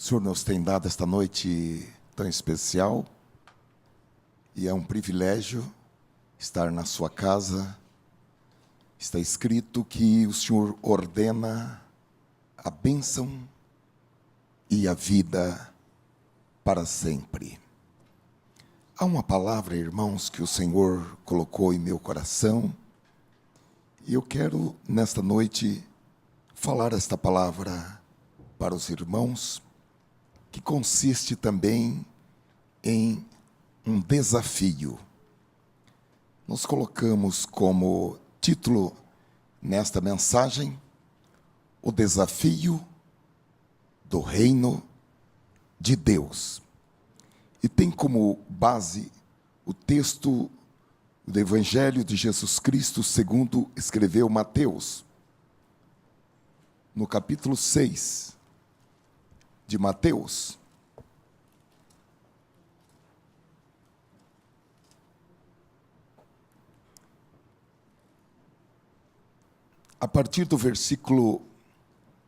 O Senhor nos tem dado esta noite tão especial e é um privilégio estar na sua casa. Está escrito que o Senhor ordena a bênção e a vida para sempre. Há uma palavra, irmãos, que o Senhor colocou em meu coração e eu quero, nesta noite, falar esta palavra para os irmãos, que consiste também em um desafio. Nós colocamos como título nesta mensagem o desafio do reino de Deus. E tem como base o texto do Evangelho de Jesus Cristo segundo escreveu Mateus, no capítulo 6 de Mateus. A partir do versículo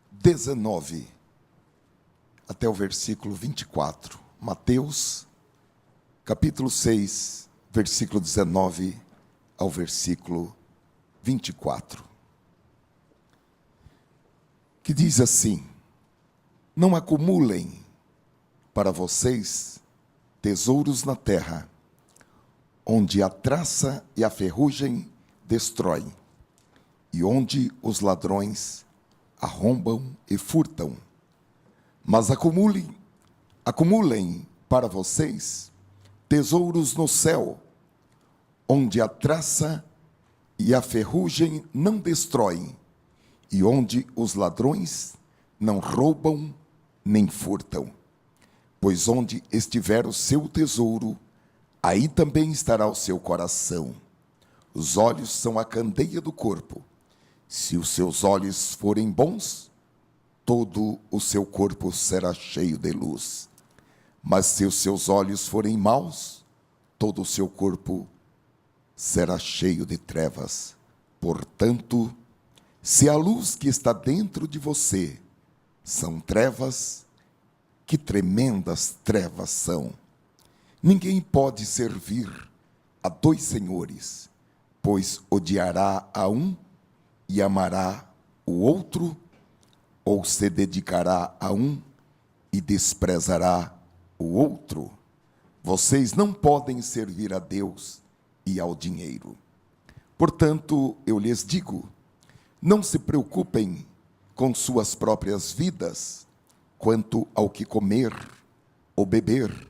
19 até o versículo 24. Mateus, capítulo 6, versículo 19 ao versículo 24. Que diz assim: não acumulem para vocês tesouros na terra, onde a traça e a ferrugem destroem, e onde os ladrões arrombam e furtam. Mas acumulem para vocês tesouros no céu, onde a traça e a ferrugem não destroem, e onde os ladrões não roubam nem furtam. Pois onde estiver o seu tesouro, aí também estará o seu coração. Os olhos são a candeia do corpo. Se os seus olhos forem bons, todo o seu corpo será cheio de luz. Mas se os seus olhos forem maus, todo o seu corpo será cheio de trevas. Portanto, se a luz que está dentro de você são trevas, que tremendas trevas são. Ninguém pode servir a dois senhores, pois odiará a um e amará o outro, ou se dedicará a um e desprezará o outro. Vocês não podem servir a Deus e ao dinheiro. Portanto, eu lhes digo, não se preocupem com suas próprias vidas, quanto ao que comer ou beber,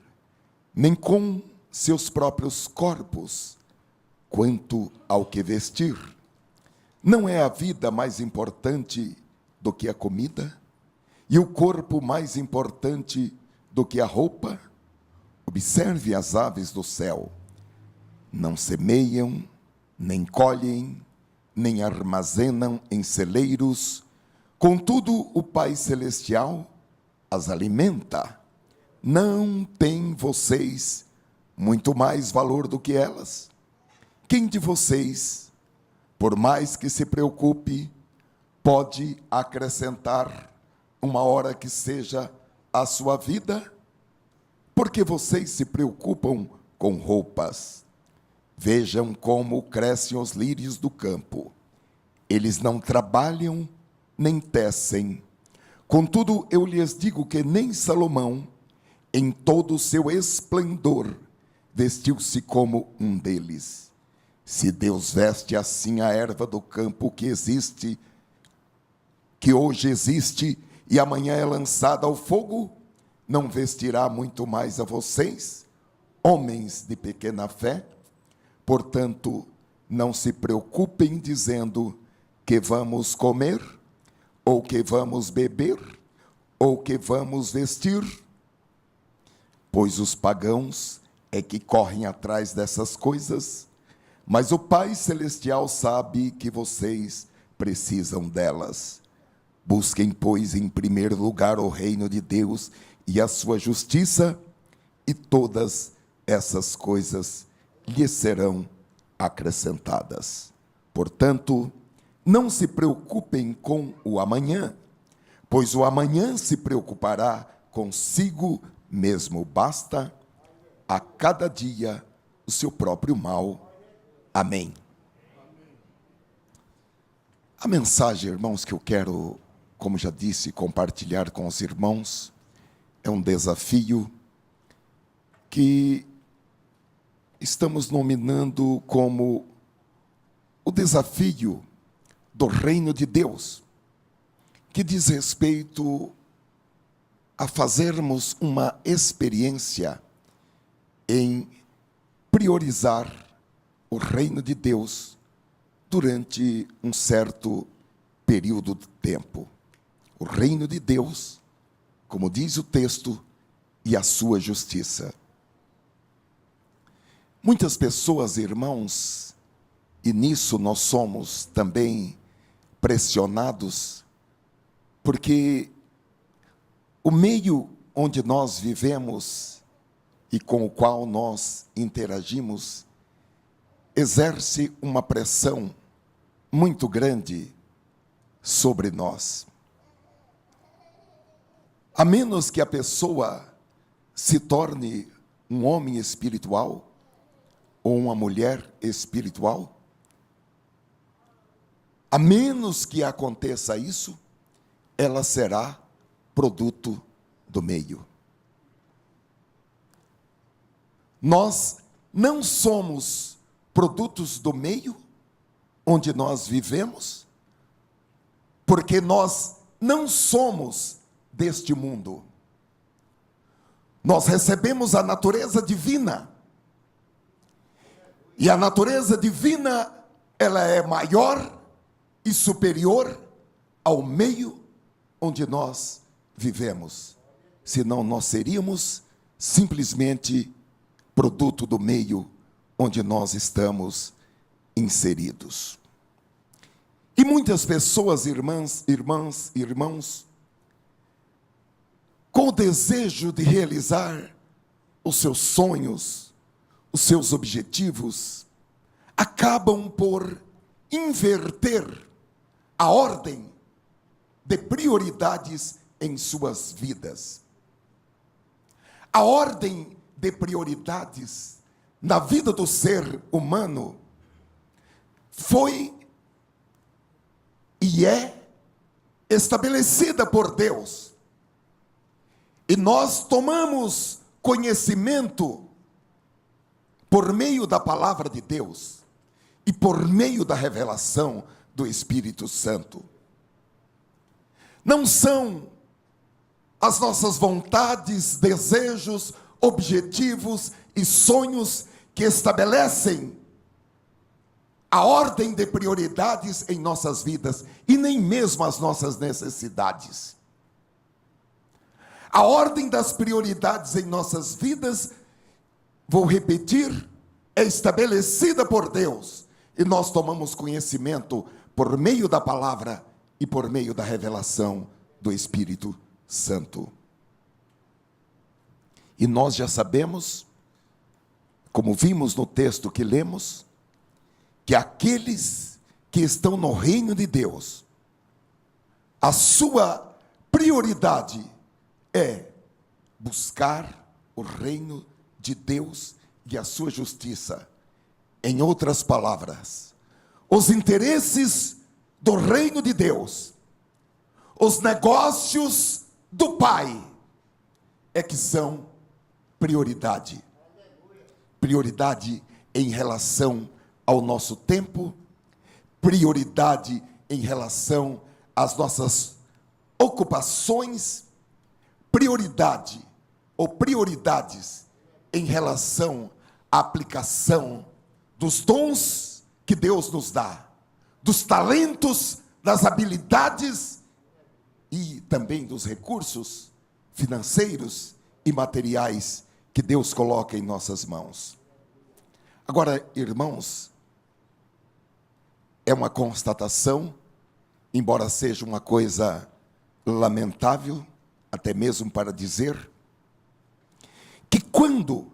nem com seus próprios corpos, quanto ao que vestir. Não é a vida mais importante do que a comida? E o corpo mais importante do que a roupa? Observe as aves do céu. Não semeiam, nem colhem, nem armazenam em celeiros, contudo o Pai Celestial as alimenta. Não têm vocês muito mais valor do que elas? Quem de vocês, por mais que se preocupe, pode acrescentar uma hora que seja à sua vida? Porque vocês se preocupam com roupas. Vejam como crescem os lírios do campo. Eles não trabalham nem tecem. Contudo, eu lhes digo que nem Salomão, em todo o seu esplendor, vestiu-se como um deles. Se Deus veste assim a erva do campo que hoje existe e amanhã é lançada ao fogo, não vestirá muito mais a vocês, homens de pequena fé? Portanto, não se preocupem dizendo que vamos comer, ou que vamos beber, ou que vamos vestir, pois os pagãos é que correm atrás dessas coisas, mas o Pai Celestial sabe que vocês precisam delas. Busquem, pois, em primeiro lugar o reino de Deus e a sua justiça, e todas essas coisas lhes serão acrescentadas. Portanto, não se preocupem com o amanhã, pois o amanhã se preocupará consigo mesmo. Basta a cada dia o seu próprio mal. Amém. A mensagem, irmãos, que eu quero, como já disse, compartilhar com os irmãos, é um desafio que estamos nominando como o desafio do reino de Deus, que diz respeito a fazermos uma experiência em priorizar o reino de Deus durante um certo período de tempo. O reino de Deus, como diz o texto, e a sua justiça. Muitas pessoas, irmãos, e nisso nós somos também pressionados, porque o meio onde nós vivemos e com o qual nós interagimos exerce uma pressão muito grande sobre nós. A menos que a pessoa se torne um homem espiritual ou uma mulher espiritual, a menos que aconteça isso, ela será produto do meio. Nós não somos produtos do meio onde nós vivemos, porque nós não somos deste mundo. Nós recebemos a natureza divina. E a natureza divina, ela é maior e superior ao meio onde nós vivemos. Senão nós seríamos simplesmente produto do meio onde nós estamos inseridos. E muitas pessoas, irmãos, com o desejo de realizar os seus sonhos, os seus objetivos, acabam por inverter a ordem de prioridades em suas vidas. A ordem de prioridades na vida do ser humano foi e é estabelecida por Deus. E nós tomamos conhecimento por meio da palavra de Deus e por meio da revelação do Espírito Santo. Não são as nossas vontades, desejos, objetivos e sonhos que estabelecem a ordem de prioridades em nossas vidas e nem mesmo as nossas necessidades. A ordem das prioridades em nossas vidas, vou repetir, é estabelecida por Deus e nós tomamos conhecimento por meio da palavra e por meio da revelação do Espírito Santo. E nós já sabemos, como vimos no texto que lemos, que aqueles que estão no reino de Deus, a sua prioridade é buscar o reino de Deus e a sua justiça. Em outras palavras, os interesses do reino de Deus, os negócios do Pai, é que são prioridade. Prioridade em relação ao nosso tempo, prioridade em relação às nossas ocupações, prioridade ou prioridades em relação à aplicação dos dons que Deus nos dá, dos talentos, das habilidades e também dos recursos financeiros e materiais que Deus coloca em nossas mãos. Agora, irmãos, é uma constatação, embora seja uma coisa lamentável, até mesmo para dizer, que quando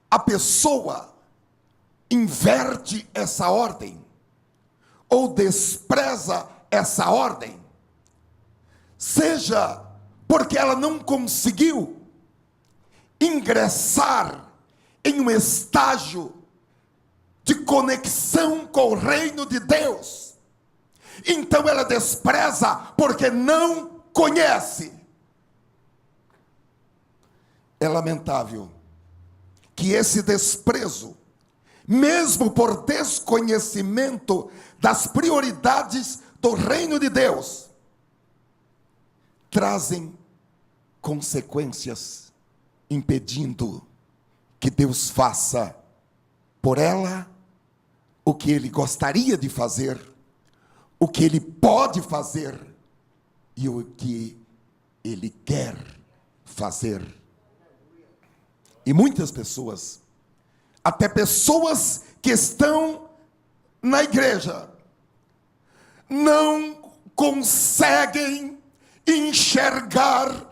a pessoa inverte essa ordem, ou despreza essa ordem, seja porque ela não conseguiu ingressar em um estágio de conexão com o reino de Deus. Então ela despreza porque não conhece. É lamentável que esse desprezo, mesmo por desconhecimento das prioridades do reino de Deus, trazem consequências, impedindo que Deus faça por ela o que Ele gostaria de fazer, o que Ele pode fazer e o que Ele quer fazer. E muitas pessoas, até pessoas que estão na igreja, não conseguem enxergar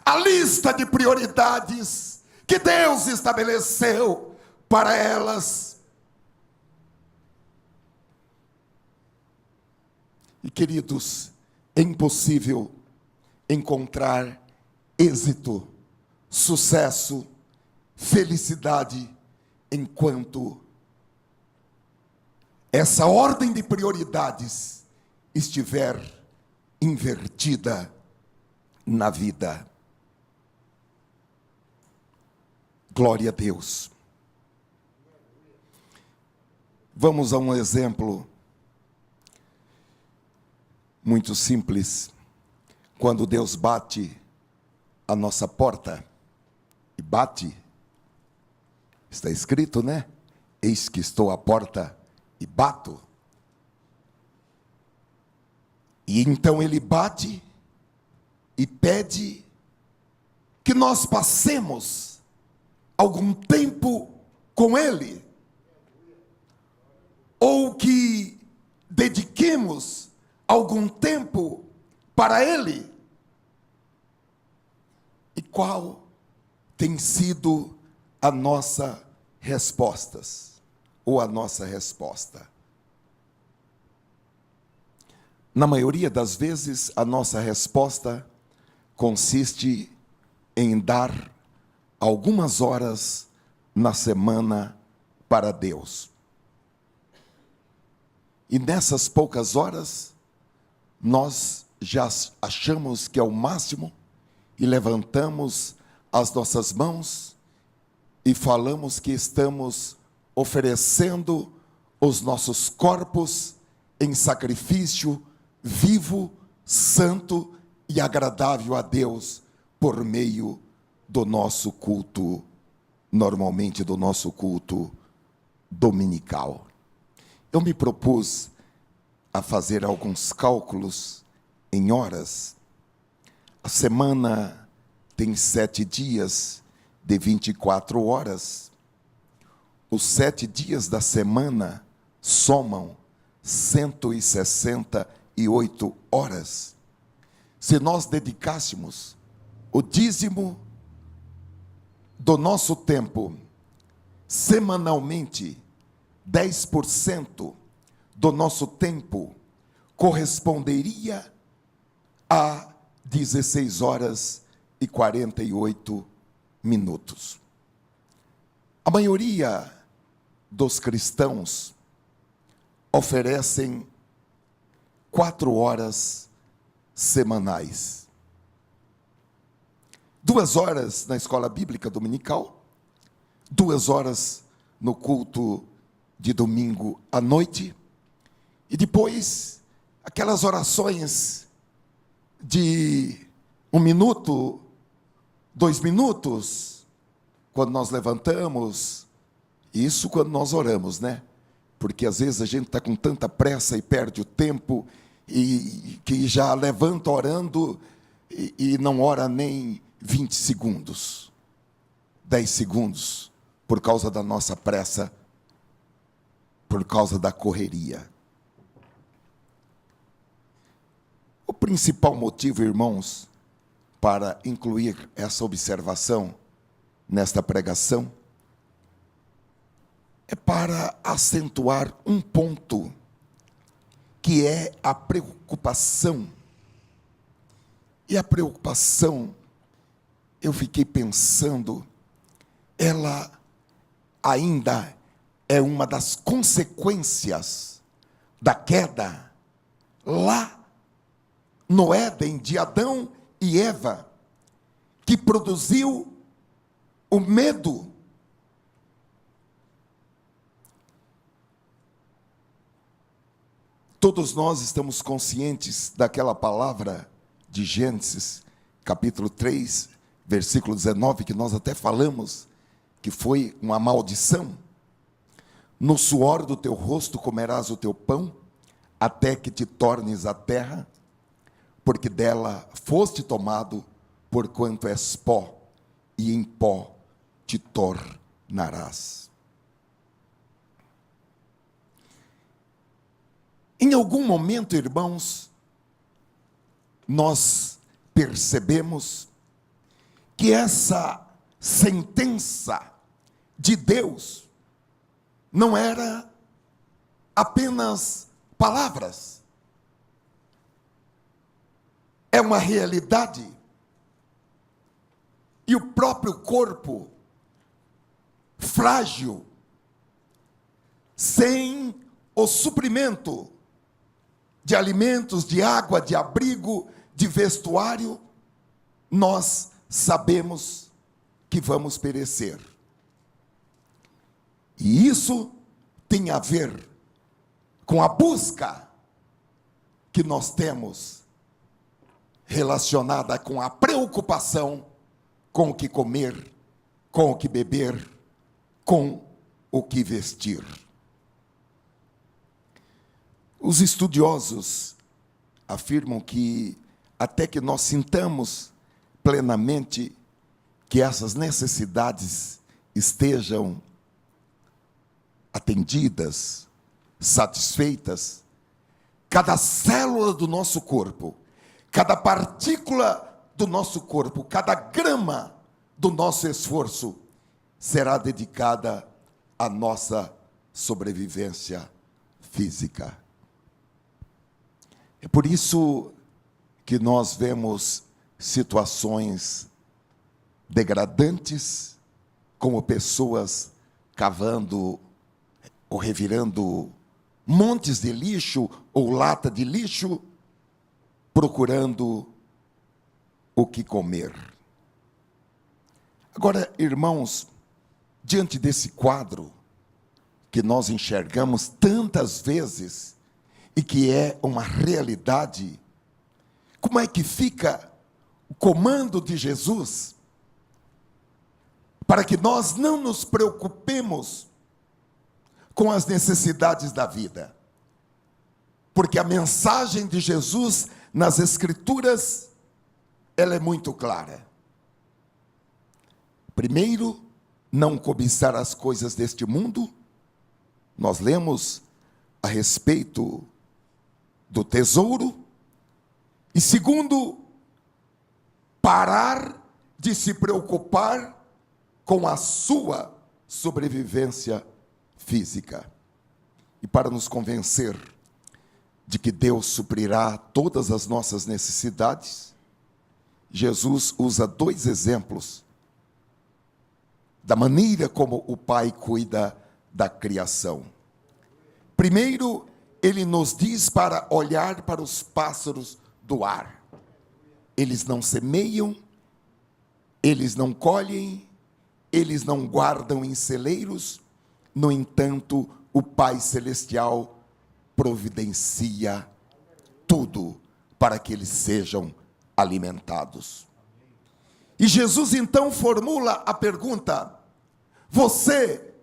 a lista de prioridades que Deus estabeleceu para elas. E queridos, é impossível encontrar êxito, sucesso, felicidade, enquanto essa ordem de prioridades estiver invertida na vida. Glória a Deus. Vamos a um exemplo muito simples. Quando Deus bate a nossa porta, e bate, está escrito, né? Eis que estou à porta e bato. E então Ele bate e pede que nós passemos algum tempo com Ele, ou que dediquemos algum tempo para Ele. E qual tem sido a nossa resposta, ou a nossa resposta? Na maioria das vezes, a nossa resposta consiste em dar algumas horas na semana para Deus. E nessas poucas horas, nós já achamos que é o máximo e levantamos as nossas mãos e falamos que estamos oferecendo os nossos corpos em sacrifício vivo, santo e agradável a Deus por meio do nosso culto, normalmente do nosso culto dominical. Eu me propus a fazer alguns cálculos em horas. A semana tem 7 dias de 24 horas. Os 7 dias da semana somam 168 horas. Se nós dedicássemos o dízimo do nosso tempo, semanalmente, 10% do nosso tempo corresponderia a 16 horas e 48 minutos. A maioria dos cristãos oferecem 4 horas semanais. 2 horas na escola bíblica dominical, 2 horas no culto de domingo à noite, e depois aquelas orações de 1 minuto, 2 minutos, quando nós levantamos, isso quando nós oramos, né? Porque às vezes a gente está com tanta pressa e perde o tempo, e que já levanta orando e não ora nem 20 segundos, 10 segundos, por causa da nossa pressa, por causa da correria. O principal motivo, irmãos, para incluir essa observação nesta pregação, é para acentuar um ponto, que é a preocupação E a preocupação, eu fiquei pensando, ela ainda é uma das consequências da queda lá no Éden de Adão e Eva, que produziu o medo. Todos nós estamos conscientes daquela palavra de Gênesis, capítulo 3, versículo 19, que nós até falamos, que foi uma maldição. No suor do teu rosto comerás o teu pão, até que te tornes a terra, porque dela foste tomado, porquanto és pó, e em pó te tornarás. Em algum momento, irmãos, nós percebemos que essa sentença de Deus não era apenas palavras, é uma realidade. E o próprio corpo frágil, sem o suprimento de alimentos, de água, de abrigo, de vestuário, nós sabemos que vamos perecer. E isso tem a ver com a busca que nós temos relacionada com a preocupação com o que comer, com o que beber, com o que vestir. Os estudiosos afirmam que até que nós sintamos plenamente que essas necessidades estejam atendidas, satisfeitas, cada célula do nosso corpo, cada partícula do nosso corpo, cada grama do nosso esforço será dedicada à nossa sobrevivência física. É por isso que nós vemos situações degradantes, como pessoas cavando ou revirando montes de lixo ou lata de lixo, procurando o que comer. Agora, irmãos, diante desse quadro que nós enxergamos tantas vezes e que é uma realidade, como é que fica o comando de Jesus para que nós não nos preocupemos com as necessidades da vida? Porque a mensagem de Jesus nas Escrituras, ela é muito clara. Primeiro, não cobiçar as coisas deste mundo. Nós lemos a respeito do tesouro. E segundo, parar de se preocupar com a sua sobrevivência física. E para nos convencer de que Deus suprirá todas as nossas necessidades, Jesus usa dois exemplos da maneira como o Pai cuida da criação. Primeiro, ele nos diz para olhar para os pássaros do ar. Eles não semeiam, eles não colhem, eles não guardam em celeiros, no entanto, o Pai Celestial providencia tudo para que eles sejam alimentados. E Jesus então formula a pergunta: você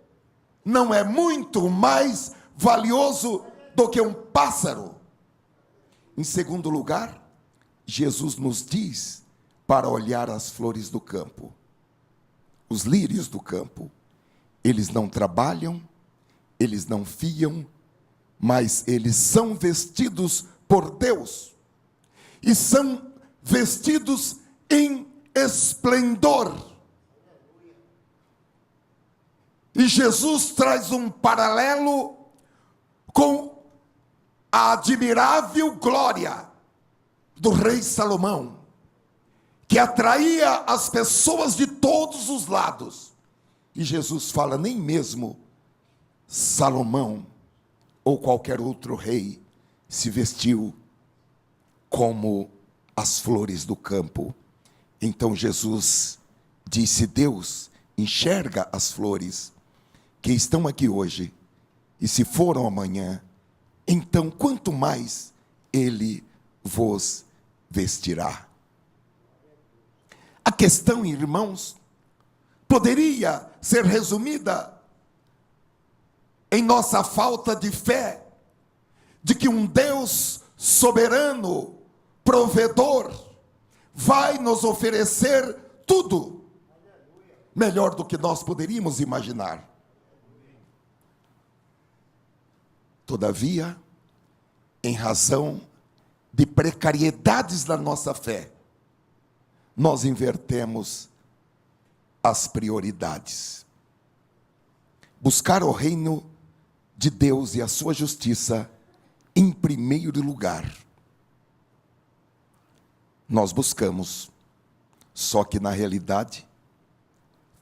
não é muito mais valioso do que um pássaro? Em segundo lugar, Jesus nos diz para olhar as flores do campo, os lírios do campo. Eles não trabalham, eles não fiam, mas eles são vestidos por Deus, e são vestidos em esplendor. E Jesus traz um paralelo com a admirável glória do rei Salomão, que atraía as pessoas de todos os lados. E Jesus fala, nem mesmo Salomão ou qualquer outro rei se vestiu como as flores do campo. Então Jesus disse, Deus enxerga as flores que estão aqui hoje, e se foram amanhã, então quanto mais Ele vos vestirá. A questão, irmãos, poderia ser resumida em nossa falta de fé, de que um Deus soberano, provedor, vai nos oferecer tudo, melhor do que nós poderíamos imaginar. Todavia, em razão de precariedades da nossa fé, nós invertemos as prioridades. Buscar o reino de Deus e a sua justiça em primeiro lugar. Nós buscamos, só que na realidade,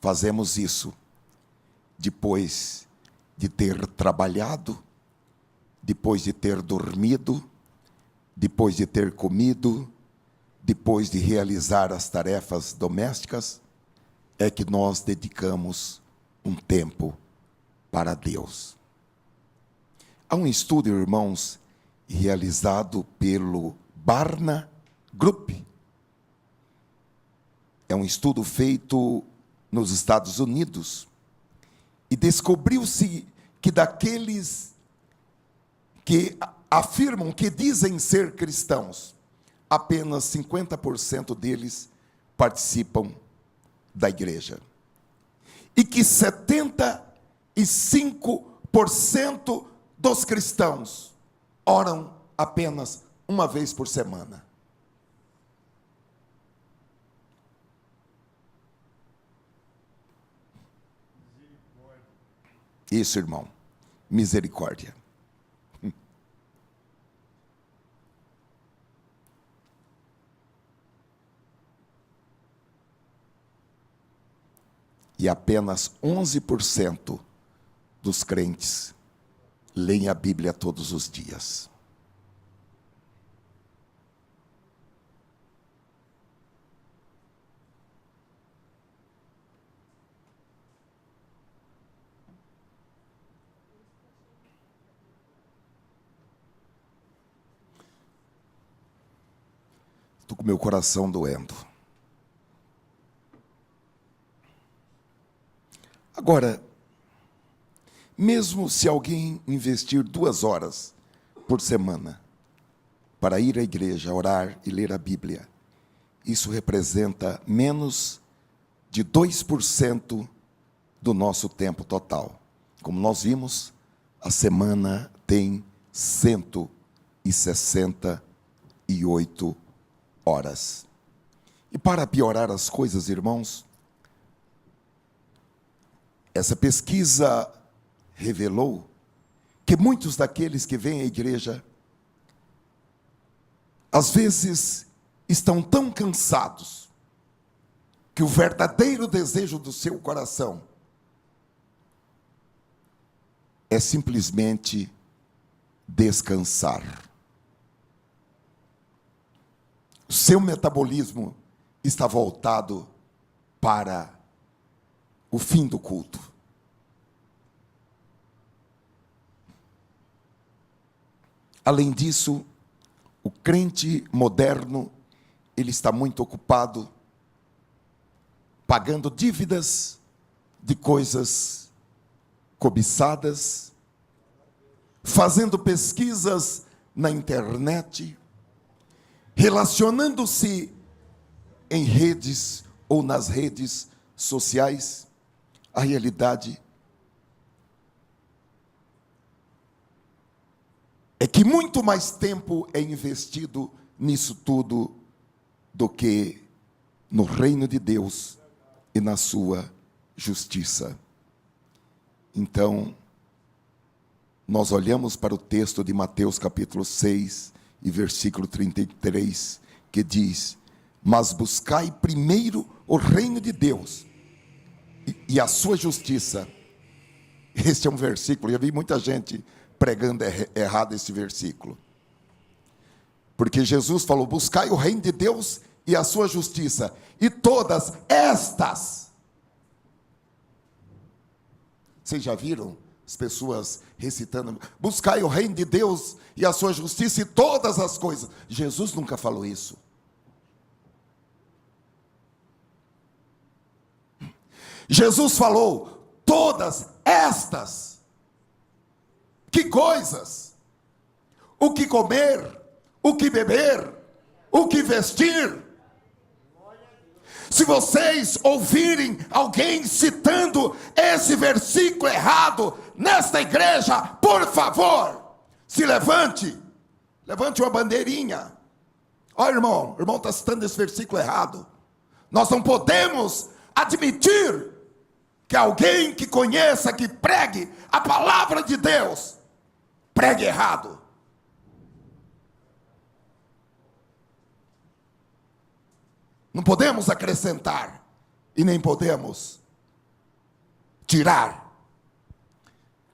fazemos isso depois de ter trabalhado, depois de ter dormido, depois de ter comido, depois de realizar as tarefas domésticas, é que nós dedicamos um tempo para Deus. Há um estudo, irmãos, realizado pelo Barna Group. É um estudo feito nos Estados Unidos. E descobriu-se que daqueles que afirmam, que dizem ser cristãos, apenas 50% deles participam da igreja. E que 75% dos cristãos oram apenas uma vez por semana. Isso, irmão. Misericórdia. E apenas 11% dos crentes leem a Bíblia todos os dias. Estou com meu coração doendo. Agora, mesmo se alguém investir 2 horas por semana para ir à igreja, orar e ler a Bíblia, isso representa menos de 2% do nosso tempo total. Como nós vimos, a semana tem 168 horas. E para piorar as coisas, irmãos, essa pesquisa revelou que muitos daqueles que vêm à igreja, às vezes, estão tão cansados, que o verdadeiro desejo do seu coração é simplesmente descansar. O seu metabolismo está voltado para o fim do culto. Além disso, o crente moderno, ele está muito ocupado pagando dívidas de coisas cobiçadas, fazendo pesquisas na internet, relacionando-se em redes ou nas redes sociais. A realidade é que muito mais tempo é investido nisso tudo do que no reino de Deus e na sua justiça. Então, nós olhamos para o texto de Mateus capítulo 6 e versículo 33, que diz: Mas buscai primeiro o reino de Deus e a sua justiça. Este é um versículo, já vi muita gente pregando errado esse versículo. Porque Jesus falou: buscai o reino de Deus e a sua justiça, e todas estas. Vocês já viram as pessoas recitando: buscai o reino de Deus e a sua justiça e todas as coisas? Jesus nunca falou isso. Jesus falou: todas estas. Que coisas? O que comer, o que beber, o que vestir. Se vocês ouvirem alguém citando esse versículo errado nesta igreja, por favor, se levante uma bandeirinha. Ó, irmão, o irmão está citando esse versículo errado. Nós não podemos admitir que alguém que conheça, que pregue a palavra de Deus, pregue errado. Não podemos acrescentar e nem podemos tirar.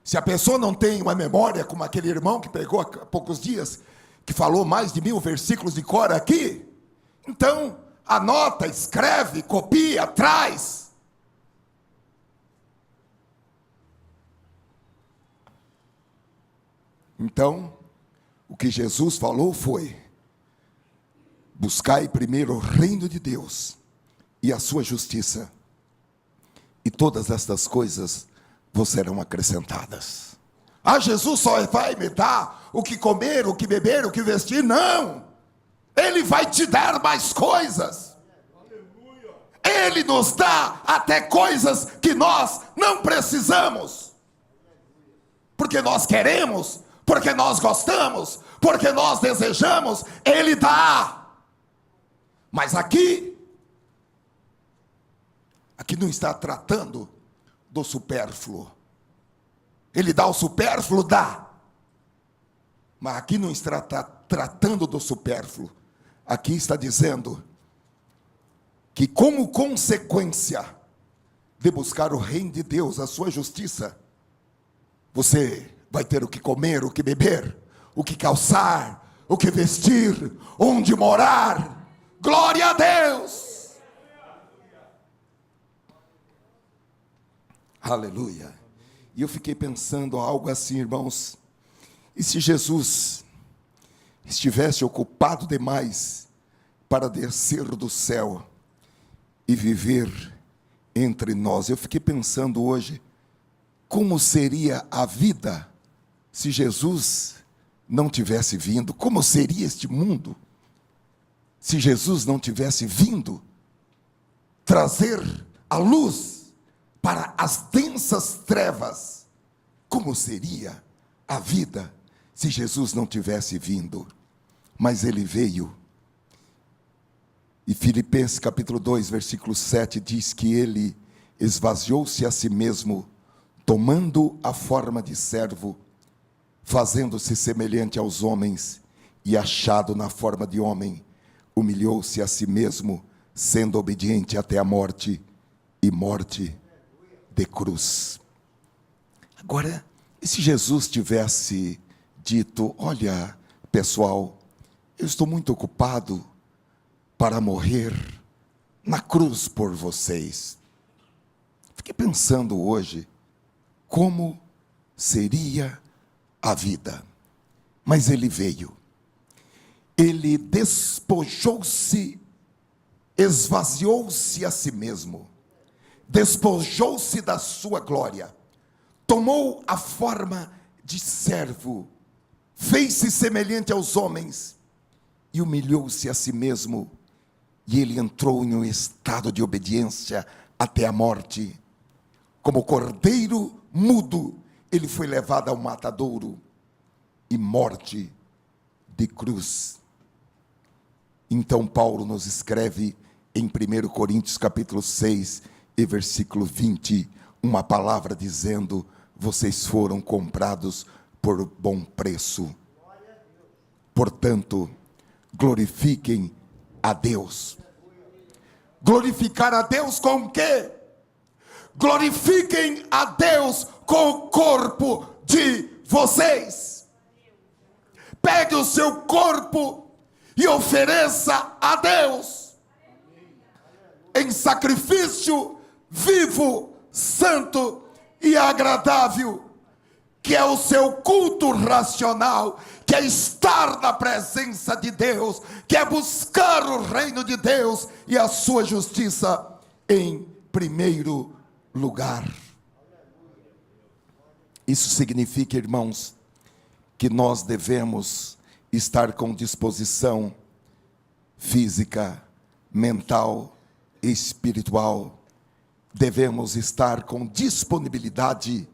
Se a pessoa não tem uma memória como aquele irmão que pregou há poucos dias, que falou mais de 1000 versículos de cor aqui, então anota, escreve, copia, traz. Então, o que Jesus falou foi: buscai primeiro o reino de Deus e a sua justiça, e todas estas coisas vos serão acrescentadas. Ah, Jesus só vai me dar o que comer, o que beber, o que vestir? Não! Ele vai te dar mais coisas. Ele nos dá até coisas que nós não precisamos, porque nós queremos, porque nós gostamos, porque nós desejamos. Ele dá. Mas aqui não está tratando do supérfluo. Ele dá o supérfluo, dá. Mas aqui não está tratando do supérfluo. Aqui está dizendo que, como consequência de buscar o reino de Deus, a sua justiça, você vai ter o que comer, o que beber, o que calçar, o que vestir, onde morar. Glória a Deus! Aleluia! E eu fiquei pensando algo assim, irmãos: e se Jesus estivesse ocupado demais para descer do céu e viver entre nós? Eu fiquei pensando hoje, como seria a vida se Jesus não tivesse vindo? Como seria este mundo se Jesus não tivesse vindo trazer a luz para as densas trevas? Como seria a vida se Jesus não tivesse vindo? Mas ele veio. E Filipenses capítulo 2, versículo 7 diz que ele esvaziou-se a si mesmo, tomando a forma de servo, fazendo-se semelhante aos homens, e achado na forma de homem, humilhou-se a si mesmo, sendo obediente até a morte, e morte de cruz. Agora, e se Jesus tivesse dito: olha, pessoal, eu estou muito ocupado para morrer na cruz por vocês. Fiquei pensando hoje, como seria a vida. Mas ele veio. Ele despojou-se, esvaziou-se a si mesmo, despojou-se da sua glória, tomou a forma de servo, fez-se semelhante aos homens e humilhou-se a si mesmo, e ele entrou em um estado de obediência até a morte. Como cordeiro mudo, ele foi levado ao matadouro, e morte de cruz. Então Paulo nos escreve em 1 Coríntios capítulo 6 e versículo 20, uma palavra dizendo: vocês foram comprados por bom preço. Portanto, glorifiquem a Deus. Glorificar a Deus com o quê? Glorifiquem a Deus com o corpo de vocês. Pegue o seu corpo e ofereça a Deus em sacrifício vivo, santo e agradável, que é o seu culto racional, que é estar na presença de Deus, que é buscar o reino de Deus e a sua justiça em primeiro lugar. Isso significa, irmãos, que nós devemos estar com disposição física, mental e espiritual. Devemos estar com disponibilidade.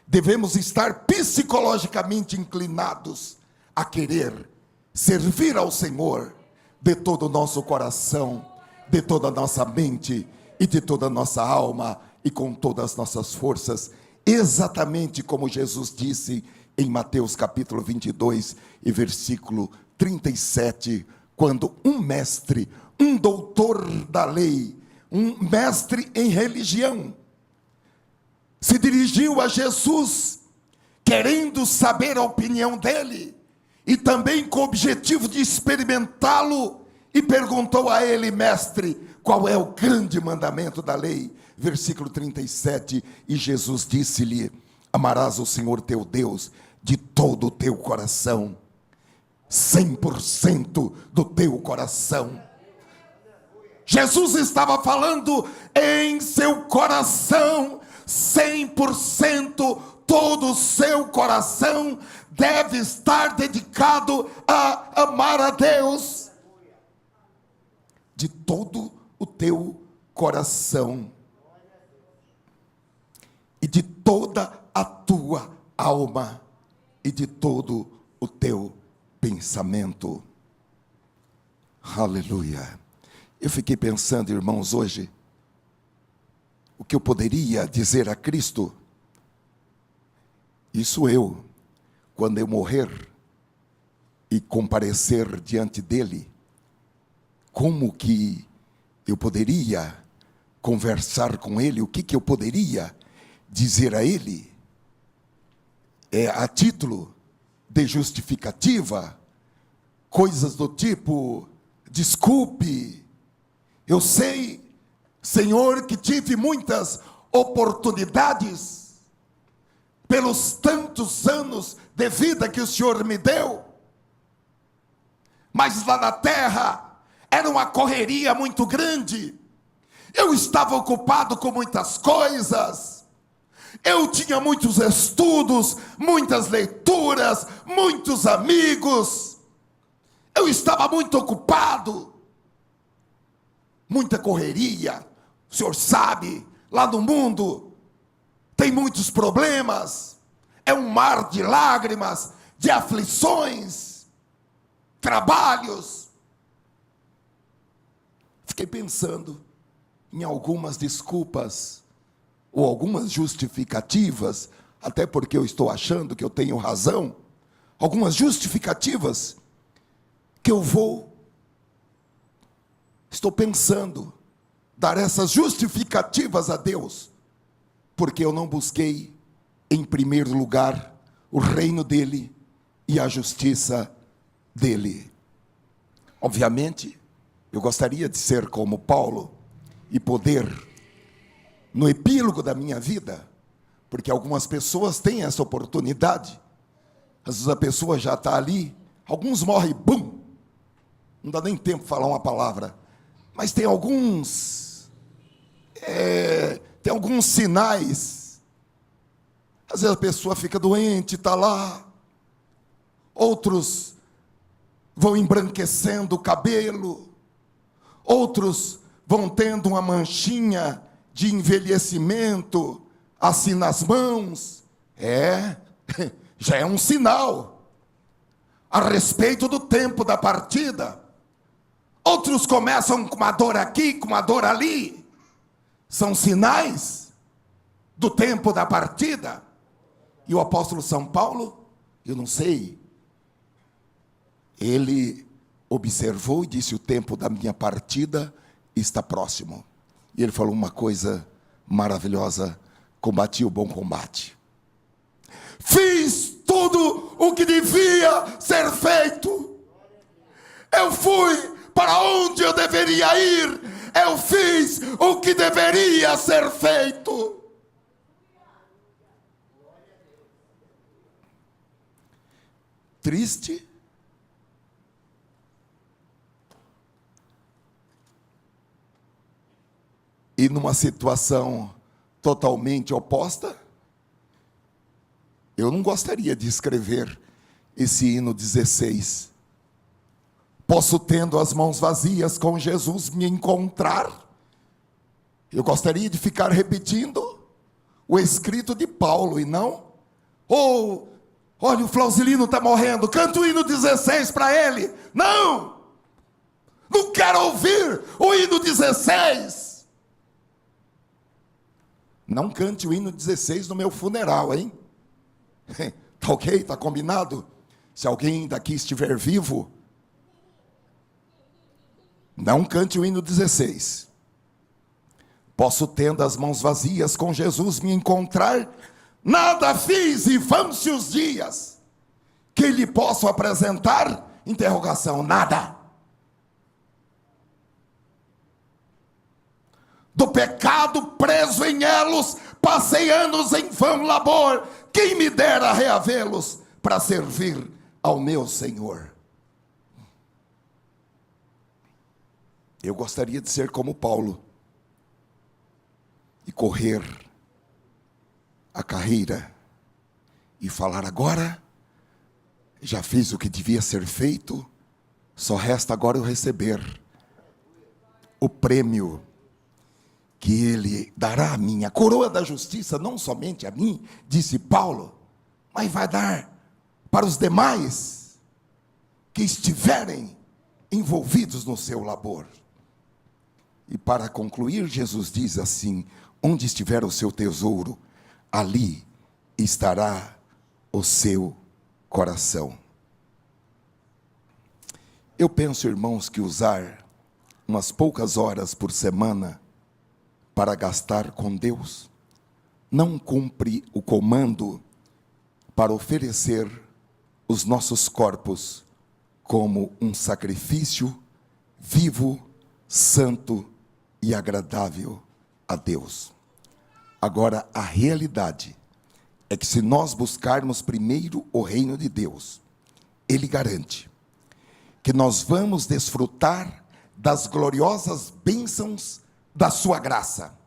Devemos estar psicologicamente inclinados a querer servir ao Senhor de todo o nosso coração, de toda a nossa mente e de toda a nossa alma e com todas as nossas forças, exatamente como Jesus disse em Mateus capítulo 22 e versículo 37, quando um mestre, um doutor da lei, um mestre em religião, se dirigiu a Jesus, querendo saber a opinião dele, e também com o objetivo de experimentá-lo, e perguntou a ele: mestre, qual é o grande mandamento da lei? Versículo 37, e Jesus disse-lhe: amarás o Senhor teu Deus de todo o teu coração, 100% do teu coração. Jesus estava falando em seu coração, 100%, todo o seu coração deve estar dedicado a amar a Deus de todo o teu coração e de toda a tua alma e de todo o teu pensamento. Aleluia. Eu fiquei pensando, irmãos, hoje, o que eu poderia dizer a Cristo. Isso eu, quando eu morrer e comparecer diante dele, como que eu poderia conversar com ele? O que eu poderia dizer a ele? A título de justificativa, coisas do tipo: desculpe, eu sei, Senhor, que tive muitas oportunidades pelos tantos anos de vida que o Senhor me deu, mas lá na terra era uma correria muito grande, eu estava ocupado com muitas coisas, eu tinha muitos estudos, muitas leituras, muitos amigos, eu estava muito ocupado, muita correria. O Senhor sabe, lá no mundo tem muitos problemas, é um mar de lágrimas, de aflições, trabalhos. Fiquei pensando em algumas desculpas ou algumas justificativas, até porque eu estou achando que eu tenho razão, algumas justificativas que estou pensando dar essas justificativas a Deus, porque eu não busquei em primeiro lugar o reino dele e a justiça dele. Obviamente, eu gostaria de ser como Paulo e poder, no epílogo da minha vida, porque algumas pessoas têm essa oportunidade, às vezes a pessoa já está ali, alguns morrem, bum, não dá nem tempo de falar uma palavra, mas tem alguns sinais. Às vezes a pessoa fica doente, está lá. Outros vão embranquecendo o cabelo. Outros vão tendo uma manchinha de envelhecimento assim nas mãos. Já é um sinal a respeito do tempo da partida. Outros começam com uma dor aqui, com uma dor ali. São sinais do tempo da partida. E o apóstolo São Paulo, eu não sei, ele observou e disse: o tempo da minha partida está próximo. E ele falou uma coisa maravilhosa: combati o bom combate. Fiz tudo o que devia ser feito. Eu fui para onde eu deveria ir. Eu fiz o que deveria ser feito. Triste? E numa situação totalmente oposta? Eu não gostaria de escrever esse hino 16. Posso, tendo as mãos vazias, com Jesus me encontrar. Eu gostaria de ficar repetindo o escrito de Paulo e não: oh, olha, o Flausilino está morrendo, canta o hino 16 para ele. Não! Não quero ouvir o hino 16. Não cante o hino 16 no meu funeral, hein? Tá ok? Tá combinado? Se alguém daqui estiver vivo, não cante o hino 16. Posso, tendo as mãos vazias, com Jesus me encontrar. Nada fiz e vão-se os dias que lhe posso apresentar. Interrogação: nada. Do pecado preso em elos, passei anos em vão labor. Quem me dera reavê-los para servir ao meu Senhor. Eu gostaria de ser como Paulo e correr a carreira e falar: agora já fiz o que devia ser feito, só resta agora eu receber o prêmio que ele dará a mim, a coroa da justiça, não somente a mim, disse Paulo, mas vai dar para os demais que estiverem envolvidos no seu labor. E para concluir, Jesus diz assim: onde estiver o seu tesouro, ali estará o seu coração. Eu penso, irmãos, que usar umas poucas horas por semana para gastar com Deus não cumpre o comando para oferecer os nossos corpos como um sacrifício vivo, santo e agradável a Deus. Agora, a realidade é que se nós buscarmos primeiro o reino de Deus, Ele garante que nós vamos desfrutar das gloriosas bênçãos da sua graça.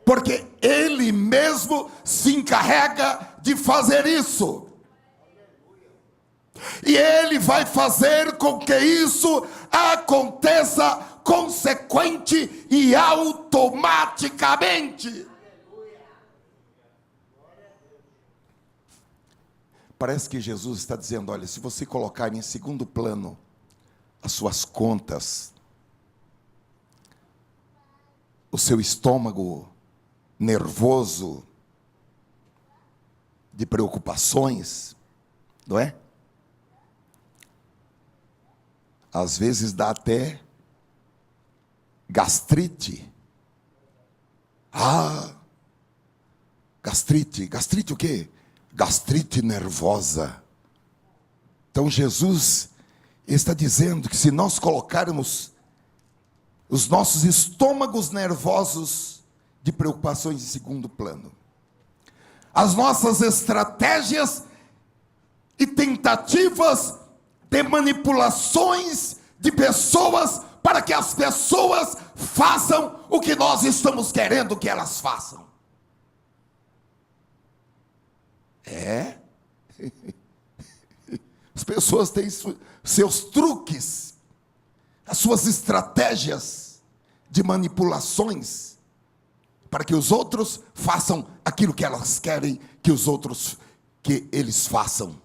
Porque Ele mesmo se encarrega de fazer isso. E Ele vai fazer com que isso aconteça consequente e automaticamente. Parece que Jesus está dizendo: olha, se você colocar em segundo plano as suas contas, o seu estômago nervoso de preocupações, não é? Às vezes dá até gastrite. Gastrite o quê? Gastrite nervosa. Então Jesus está dizendo que se nós colocarmos os nossos estômagos nervosos de preocupações em segundo plano, as nossas estratégias e tentativas de manipulações de pessoas para que as pessoas façam o que nós estamos querendo que elas façam. As pessoas têm seus truques, as suas estratégias de manipulações para que os outros façam aquilo que elas querem que eles façam.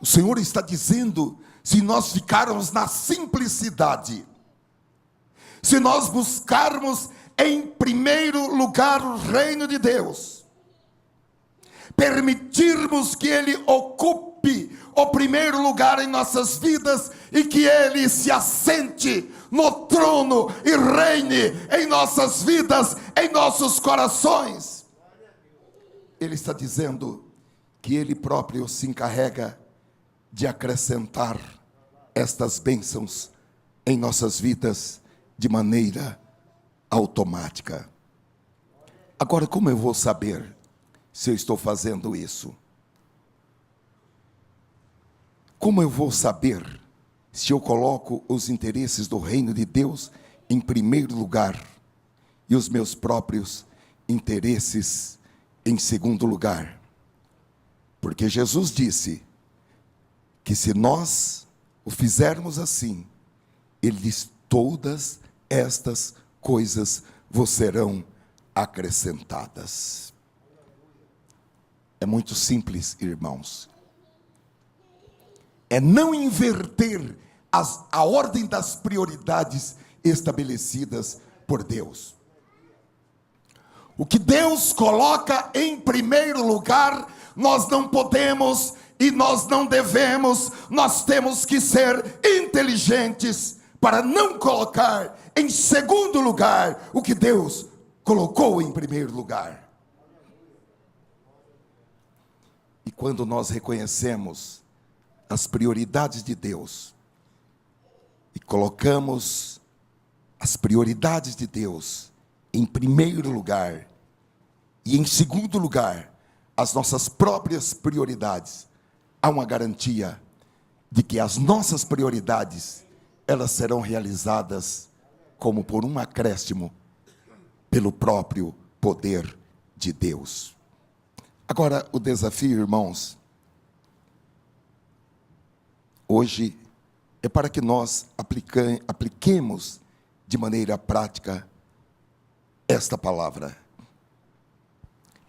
O Senhor está dizendo: se nós ficarmos na simplicidade, se nós buscarmos em primeiro lugar o reino de Deus, permitirmos que Ele ocupe o primeiro lugar em nossas vidas, e que Ele se assente no trono e reine em nossas vidas, em nossos corações. Ele está dizendo que Ele próprio se encarrega de acrescentar estas bênçãos em nossas vidas de maneira automática. Agora, como eu vou saber se eu estou fazendo isso? Como eu vou saber se eu coloco os interesses do reino de Deus em primeiro lugar e os meus próprios interesses em segundo lugar? Porque Jesus disse que se nós o fizermos assim, Ele diz: todas estas coisas vos serão acrescentadas. É muito simples, irmãos. É não inverter a ordem das prioridades estabelecidas por Deus. O que Deus coloca em primeiro lugar, nós não podemos e nós não devemos, nós temos que ser inteligentes para não colocar em segundo lugar o que Deus colocou em primeiro lugar. E quando nós reconhecemos as prioridades de Deus e colocamos as prioridades de Deus em primeiro lugar e em segundo lugar as nossas próprias prioridades, há uma garantia de que as nossas prioridades, elas serão realizadas como por um acréscimo pelo próprio poder de Deus. Agora, o desafio, irmãos, hoje é para que nós apliquemos de maneira prática esta palavra.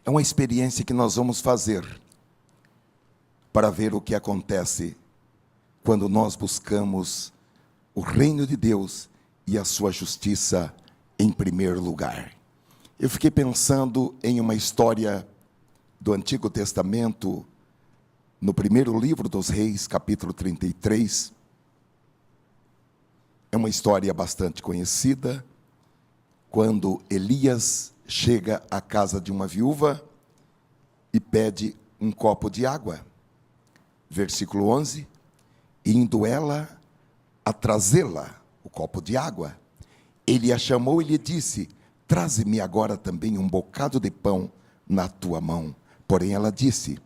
É uma experiência que nós vamos fazer para ver o que acontece quando nós buscamos o reino de Deus e a sua justiça em primeiro lugar. Eu fiquei pensando em uma história do Antigo Testamento, no primeiro livro dos Reis, capítulo 33. É uma história bastante conhecida, quando Elias chega à casa de uma viúva e pede um copo de água. Versículo 11, indo ela a trazê-la, o copo de água, ele a chamou e lhe disse: traze-me agora também um bocado de pão na tua mão. Porém ela disse: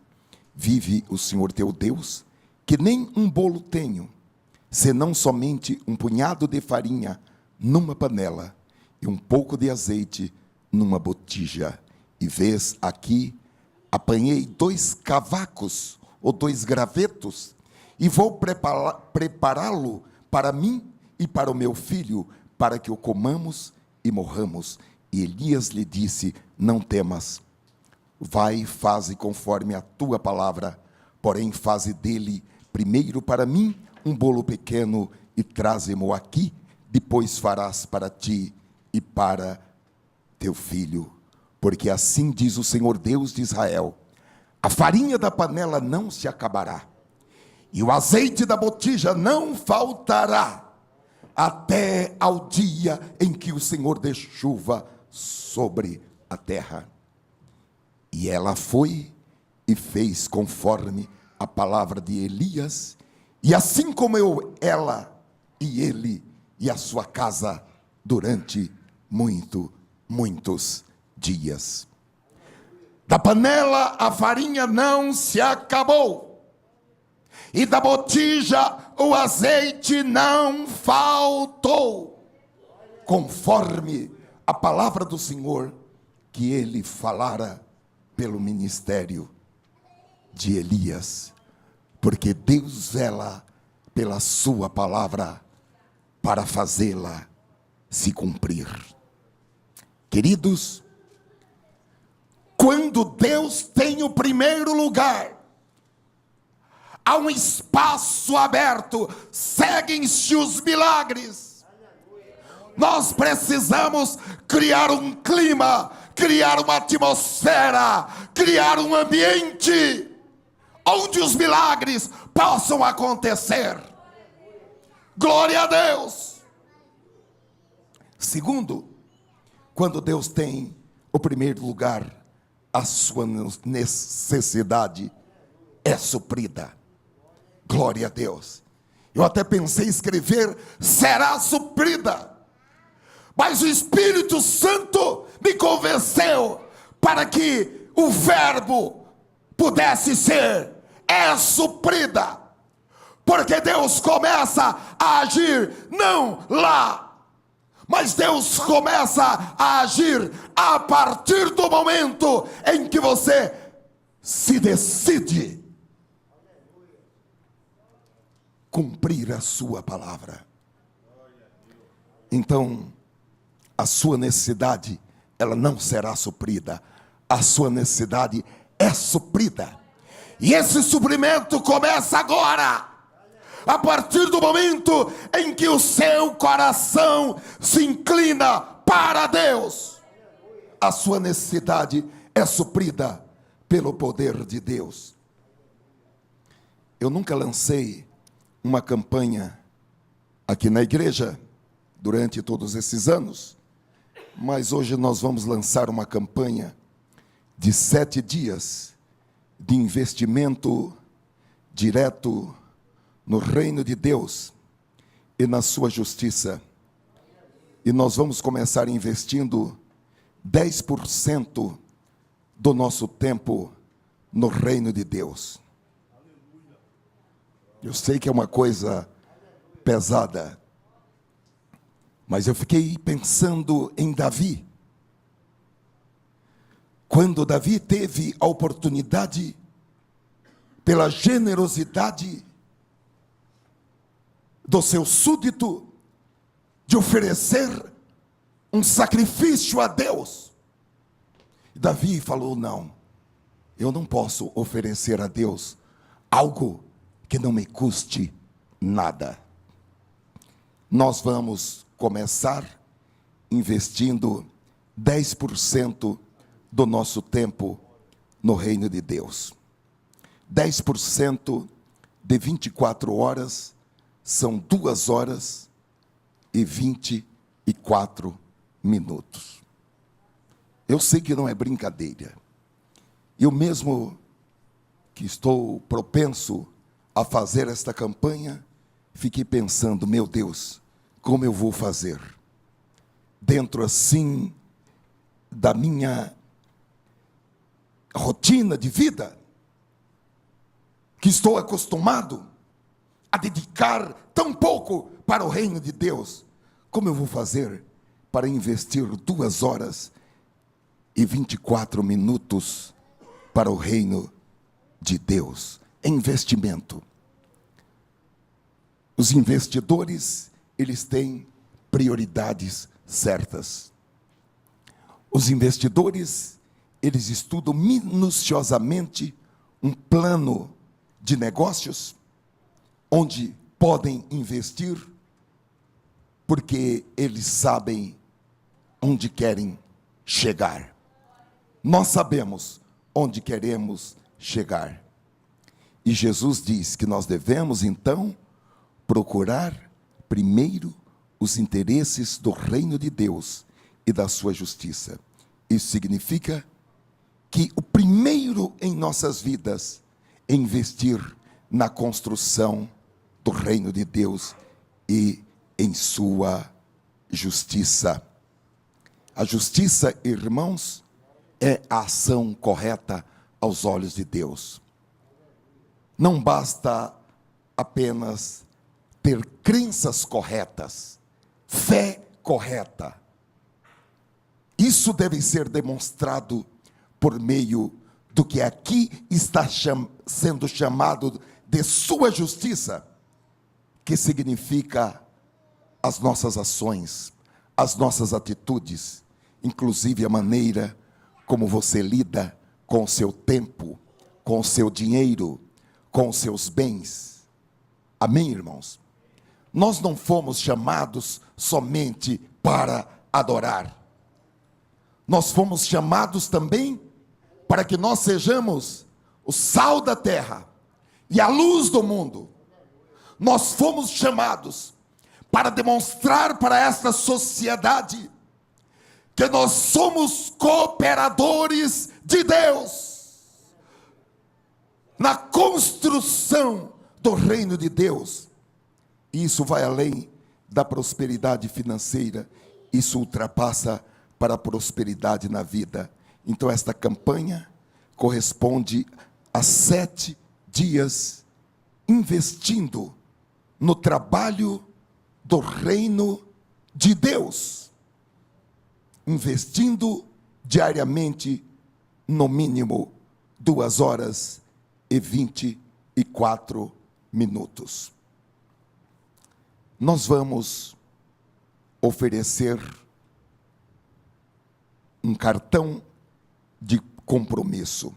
vive o Senhor teu Deus, que nem um bolo tenho, senão somente um punhado de farinha numa panela e um pouco de azeite numa botija. E vês aqui, apanhei 2 cavacos ou 2 gravetos, e vou prepará-lo para mim e para o meu filho, para que o comamos e morramos. E Elias lhe disse: não temas, vai e faze conforme a tua palavra, porém faze dele primeiro para mim um bolo pequeno e traze-mo aqui, depois farás para ti e para teu filho. Porque assim diz o Senhor Deus de Israel: a farinha da panela não se acabará, e o azeite da botija não faltará, até ao dia em que o Senhor dê chuva sobre a terra. E ela foi e fez conforme a palavra de Elias, e assim comeu ela e ele e a sua casa durante muitos dias. Da panela a farinha não se acabou, e da botija o azeite não faltou, conforme a palavra do Senhor que ele falara pelo ministério de Elias, porque Deus vela pela sua palavra para fazê-la se cumprir. Queridos, quando Deus tem o primeiro lugar, há um espaço aberto, seguem-se os milagres. Nós precisamos criar um clima, criar uma atmosfera, criar um ambiente onde os milagres possam acontecer. Glória a Deus. Segundo, quando Deus tem o primeiro lugar, a sua necessidade é suprida. Glória a Deus. Eu até pensei em escrever, será suprida. Mas o Espírito Santo me convenceu para que o verbo pudesse ser, é suprida. Porque Deus começa a agir, não lá, mas Deus começa a agir a partir do momento em que você se decide cumprir a sua palavra. Então, a sua necessidade, ela não será suprida. A sua necessidade é suprida. E esse suprimento começa agora. A partir do momento em que o seu coração se inclina para Deus, a sua necessidade é suprida pelo poder de Deus. Eu nunca lancei uma campanha aqui na igreja durante todos esses anos, mas hoje nós vamos lançar uma campanha de 7 dias de investimento direto no reino de Deus e na sua justiça. E nós vamos começar investindo 10% do nosso tempo no reino de Deus. Eu sei que é uma coisa pesada, mas eu fiquei pensando em Davi. Quando Davi teve a oportunidade, pela generosidade do seu súdito, de oferecer um sacrifício a Deus. Davi falou, não, eu não posso oferecer a Deus algo que não me custe nada. Nós vamos começar investindo 10% do nosso tempo no reino de Deus. 10% de 24 horas são 2 horas e 24 minutos. Eu sei que não é brincadeira. Eu mesmo que estou propenso a fazer esta campanha, fiquei pensando, meu Deus, como eu vou fazer? Dentro assim da minha rotina de vida, que estou acostumado a dedicar tão pouco para o reino de Deus, como eu vou fazer para investir 2 horas e 24 minutos para o reino de Deus? É investimento. Os investidores, eles têm prioridades certas. Os investidores, eles estudam minuciosamente um plano de negócios, onde podem investir, porque eles sabem onde querem chegar. Nós sabemos onde queremos chegar. E Jesus diz que nós devemos, então, procurar primeiro os interesses do reino de Deus e da sua justiça. Isso significa que o primeiro em nossas vidas é investir na construção do reino de Deus e em sua justiça. A justiça, irmãos, é a ação correta aos olhos de Deus. Não basta apenas ter crenças corretas, fé correta. Isso deve ser demonstrado por meio do que aqui está sendo chamado de sua justiça, que significa as nossas ações, as nossas atitudes, inclusive a maneira como você lida com o seu tempo, com o seu dinheiro, com os seus bens. Amém, irmãos? Nós não fomos chamados somente para adorar. Nós fomos chamados também para que nós sejamos o sal da terra e a luz do mundo. Nós fomos chamados para demonstrar para esta sociedade que nós somos cooperadores de Deus na construção do reino de Deus. Isso vai além da prosperidade financeira, isso ultrapassa para a prosperidade na vida. Então esta campanha corresponde a 7 dias investindo no trabalho do reino de Deus, investindo diariamente no mínimo 2 horas e 24 minutos. Nós vamos oferecer um cartão de compromisso.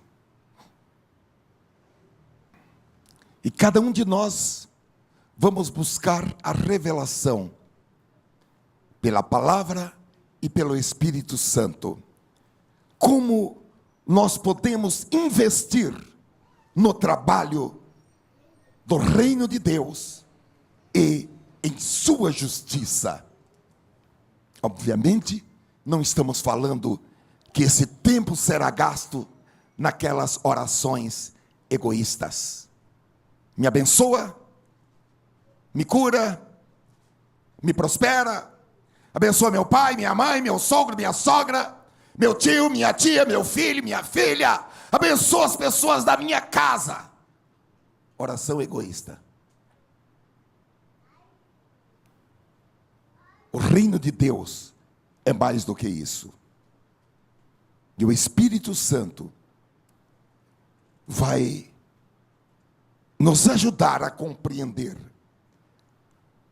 E cada um de nós vamos buscar a revelação pela palavra e pelo Espírito Santo. Como nós podemos investir no trabalho do reino de Deus e em sua justiça. Obviamente, não estamos falando que esse tempo será gasto naquelas orações egoístas. Me abençoa, me cura, me prospera, abençoa meu pai, minha mãe, meu sogro, minha sogra, meu tio, minha tia, meu filho, minha filha, abençoa as pessoas da minha casa. Oração egoísta. O reino de Deus é mais do que isso. E o Espírito Santo vai nos ajudar a compreender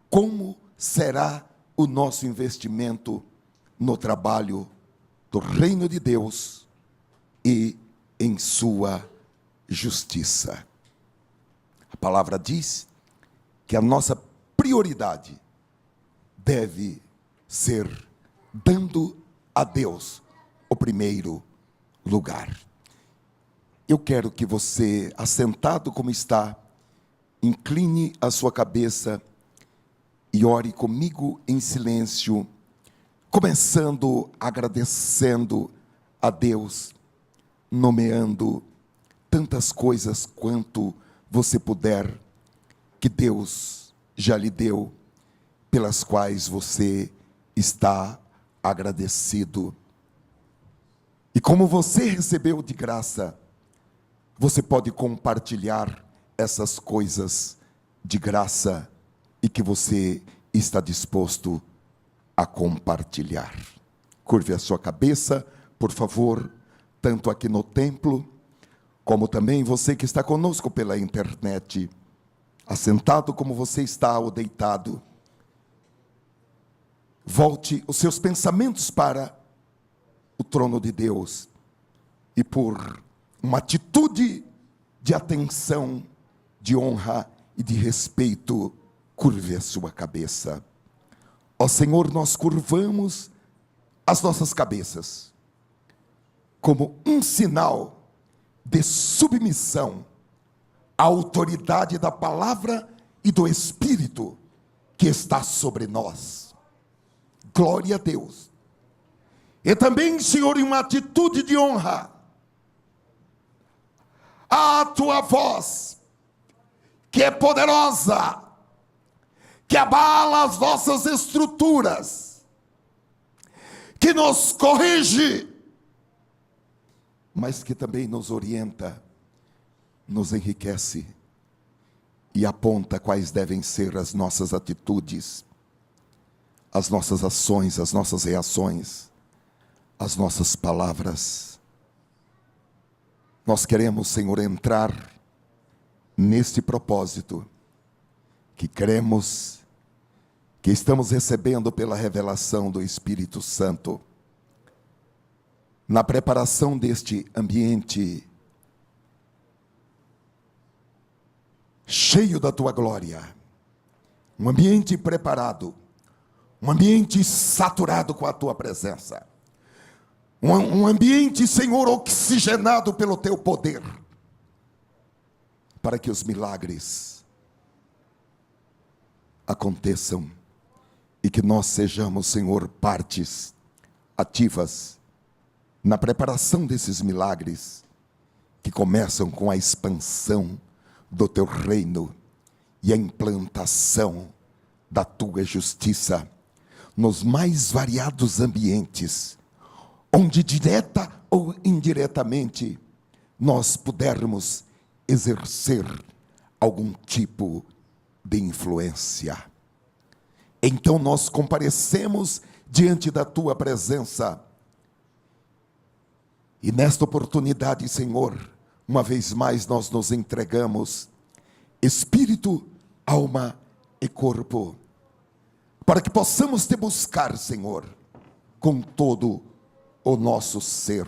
como será o nosso investimento no trabalho do reino de Deus e em sua justiça. A palavra diz que a nossa prioridade deve ser dando a Deus o primeiro lugar. Eu quero que você, assentado como está, incline a sua cabeça e ore comigo em silêncio, começando agradecendo a Deus, nomeando tantas coisas quanto você puder, que Deus já lhe deu, pelas quais você está agradecido. E como você recebeu de graça, você pode compartilhar essas coisas de graça e que você está disposto a compartilhar. Curve a sua cabeça, por favor, tanto aqui no templo, como também você que está conosco pela internet, assentado como você está ou deitado. Volte os seus pensamentos para o trono de Deus e, por uma atitude de atenção, de honra e de respeito, curve a sua cabeça. Ó Senhor, nós curvamos as nossas cabeças como um sinal de submissão à autoridade da palavra e do Espírito que está sobre nós. Glória a Deus. E também, Senhor, em uma atitude de honra, a tua voz, que é poderosa, que abala as nossas estruturas, que nos corrige, mas que também nos orienta, nos enriquece e aponta quais devem ser as nossas atitudes, as nossas ações, as nossas reações, as nossas palavras. Nós queremos, Senhor, entrar neste propósito que cremos que estamos recebendo pela revelação do Espírito Santo, na preparação deste ambiente cheio da tua glória, um ambiente preparado, um ambiente saturado com a tua presença, um ambiente, Senhor, oxigenado pelo teu poder, para que os milagres aconteçam e que nós sejamos, Senhor, partes ativas na preparação desses milagres que começam com a expansão do teu reino e a implantação da tua justiça nos mais variados ambientes, onde direta ou indiretamente nós pudermos exercer algum tipo de influência. Então nós comparecemos diante da tua presença. E nesta oportunidade, Senhor, uma vez mais nós nos entregamos, espírito, alma e corpo, para que possamos te buscar, Senhor, com todo o nosso ser,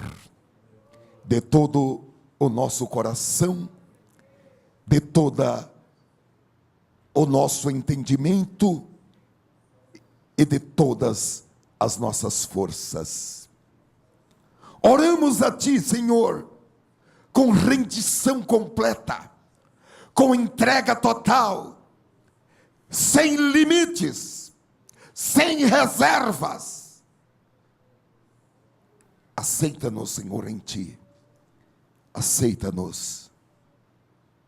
de todo o nosso coração, de toda o nosso entendimento e de todas as nossas forças. Oramos a Ti, Senhor, com rendição completa, com entrega total, sem limites, sem reservas. Aceita-nos, Senhor, em Ti. Aceita-nos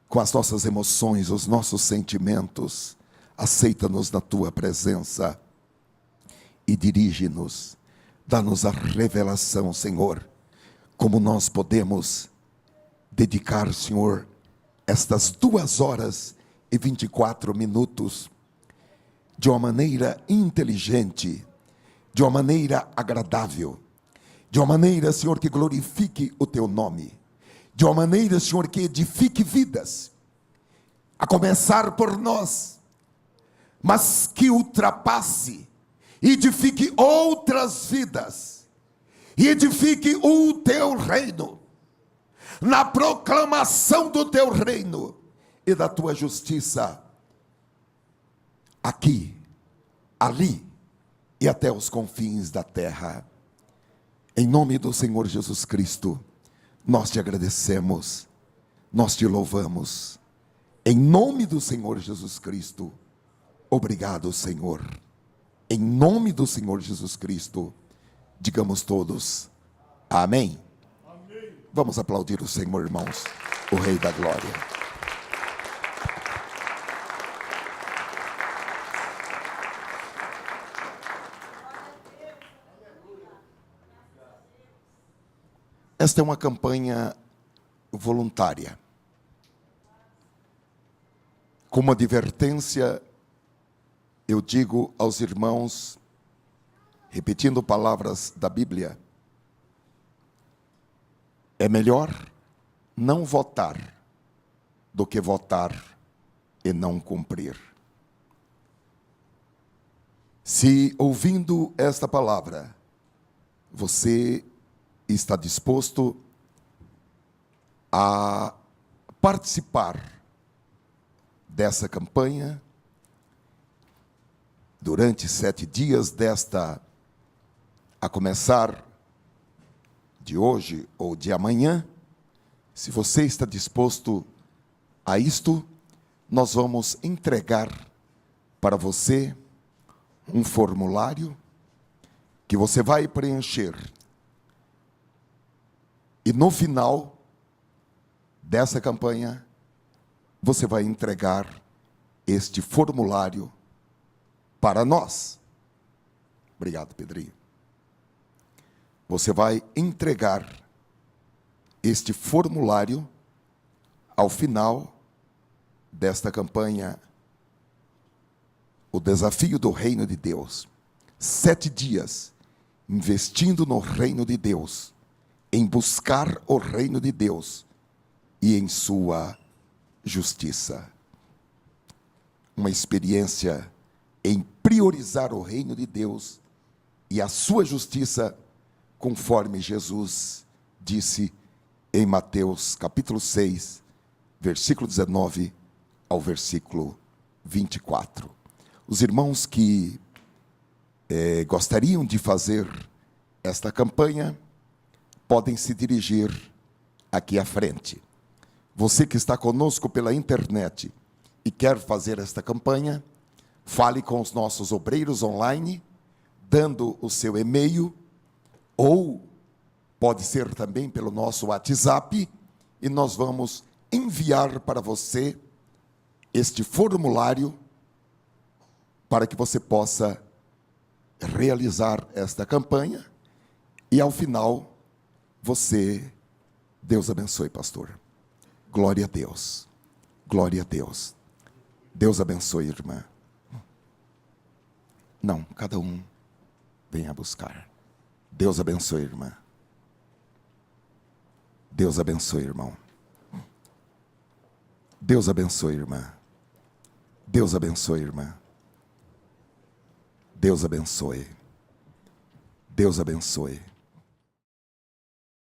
com as nossas emoções, os nossos sentimentos. Aceita-nos na Tua presença e dirige-nos. Dá-nos a revelação, Senhor, como nós podemos dedicar, Senhor, estas 2 horas e 24 minutos de uma maneira inteligente, de uma maneira agradável, de uma maneira, Senhor, que glorifique o Teu nome, de uma maneira, Senhor, que edifique vidas, a começar por nós, mas que ultrapasse, edifique outras vidas, e edifique o Teu reino, na proclamação do Teu reino e da Tua justiça, aqui, ali e até os confins da terra. Em nome do Senhor Jesus Cristo, nós Te agradecemos, nós Te louvamos. Em nome do Senhor Jesus Cristo, obrigado, Senhor. Em nome do Senhor Jesus Cristo, digamos todos, amém. Amém. Vamos aplaudir o Senhor, irmãos, o Rei da Glória. Esta é uma campanha voluntária, como advertência. Eu digo aos irmãos, repetindo palavras da Bíblia, é melhor não votar do que votar e não cumprir. Se ouvindo esta palavra, você está disposto a participar dessa campanha, durante 7 dias a começar de hoje ou de amanhã, se você está disposto a isto, nós vamos entregar para você um formulário que você vai preencher. E no final dessa campanha, você vai entregar este formulário para nós. Obrigado, Pedrinho. Você vai entregar este formulário ao final desta campanha, o desafio do reino de Deus. 7 dias investindo no reino de Deus, em buscar o reino de Deus e em sua justiça. Uma experiência em priorizar o reino de Deus e a sua justiça, conforme Jesus disse em Mateus capítulo 6, versículo 19 ao versículo 24. Os irmãos que gostariam de fazer esta campanha, podem se dirigir aqui à frente. Você que está conosco pela internet e quer fazer esta campanha, Fale com os nossos obreiros online, dando o seu e-mail, ou pode ser também pelo nosso WhatsApp, e nós vamos enviar para você este formulário para que você possa realizar esta campanha e ao final Deus abençoe, pastor. Glória a Deus. Glória a Deus. Deus abençoe, irmã. Não, cada um venha buscar. Deus abençoe, irmã. Deus abençoe, irmão. Deus abençoe, irmã. Deus abençoe, irmã. Deus abençoe. Deus abençoe.